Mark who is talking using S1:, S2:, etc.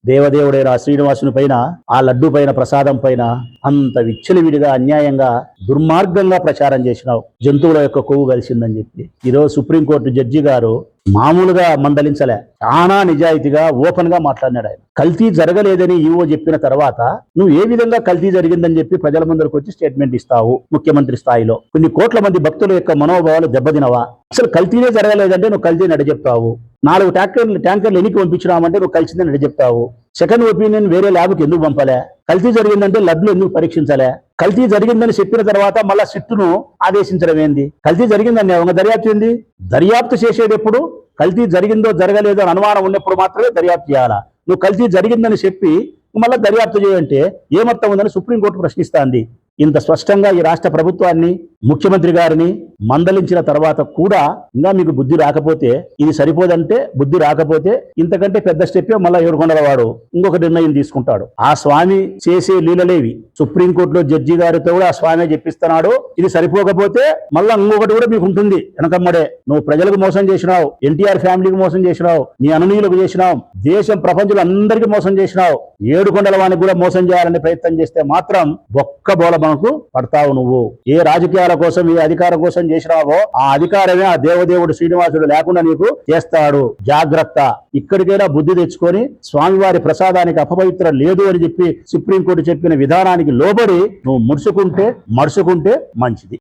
S1: దేవదేవుడైన ఆ శ్రీనివాసుని పైన, ఆ లడ్డు పైన, ప్రసాదం పైన అంత విచ్చలవిడిగా అన్యాయంగా దుర్మార్గంగా ప్రచారం చేసినావు. జంతువుల యొక్క కొవ్వు కలిసిందని చెప్పి ఈరోజు సుప్రీంకోర్టు జడ్జి గారు మామూలుగా మందలించలే, చాలా నిజాయితీగా ఓపెన్ గా మాట్లాడినాడు. ఆయన కల్తీ జరగలేదని ఈవో చెప్పిన తర్వాత నువ్వు ఏ విధంగా కల్తీ జరిగిందని చెప్పి ప్రజల ముందరకు వచ్చి స్టేట్మెంట్ ఇస్తావు? ముఖ్యమంత్రి స్థాయిలో కొన్ని కోట్ల మంది భక్తుల యొక్క మనోభావాలు దెబ్బతినవా? అసలు కల్తీనే జరగలేదంటే నువ్వు కల్తీ నడి చెప్తావు. 4 ట్యాంకర్లు ఎన్నికి పంపించినామంటే నువ్వు కలిసిందని నడి చెప్తావు. సెకండ్ ఒపీనియన్ వేరే ల్యాబ్కి ఎందుకు పంపలే? కల్తీ జరిగిందంటే లబ్లు ఎందుకు పరీక్షించలే? కల్తీ జరిగిందని చెప్పిన తర్వాత మళ్ళా సిట్టును ఆదేశించడం ఏంది? కల్తీ జరిగిందని ఒక దర్యాప్తు ఏంది? దర్యాప్తు చేసేది ఎప్పుడు? కల్తీ జరిగిందో జరగలేదో అని అనుమానం ఉన్నప్పుడు మాత్రమే దర్యాప్తు చేయాలా. నువ్వు కల్తీ జరిగిందని చెప్పి మళ్ళీ దర్యాప్తు చేయంటే ఏమర్థం ఉందని సుప్రీంకోర్టు ప్రశ్నిస్తాంది. ఇంత స్పష్టంగా ఈ రాష్ట్ర ప్రభుత్వాన్ని, ముఖ్యమంత్రి గారిని మందలించిన తర్వాత కూడా ఇంకా మీకు బుద్ధి రాకపోతే, ఇది సరిపోదంటే, బుద్ధి రాకపోతే ఇంతకంటే పెద్ద స్టెప్పే మళ్ళా ఏడుకొండల వాడు ఇంకొక నిర్ణయం తీసుకుంటాడు. ఆ స్వామి చేసే లీలలేవి. సుప్రీంకోర్టులో జడ్జి గారితో కూడా ఆ స్వామి చెప్పిస్తున్నాడు. ఇది సరిపోకపోతే మళ్ళా ఇంకొకటి కూడా మీకు ఉంటుంది వెనకమ్మడే. నువ్వు ప్రజలకు మోసం చేసినావు, ఎన్టీఆర్ ఫ్యామిలీకి మోసం చేసినావు, నీ అనునీయులకు చేసినావు, దేశం ప్రపంచంలో అందరికీ మోసం చేసినావు. ఏడుకొండల వానికి కూడా మోసం చేయాలని ప్రయత్నం చేస్తే మాత్రం ఒక్క బోల మనకు పడతావు. నువ్వు ఏ రాజకీయాల కోసం, ఏ అధికారం కోసం చేసినావో ఆ అధికారమే ఆ దేవదేవుడు శ్రీనివాసుడు లేకుండా నీకు చేస్తాడు. జాగ్రత్త. ఇక్కడికైనా బుద్ధి తెచ్చుకొని స్వామివారి ప్రసాదానికి అపవిత్రం లేదు అని చెప్పి సుప్రీంకోర్టు చెప్పిన విధానానికి లోబడి నువ్వు మడుచుకుంటే మంచిది.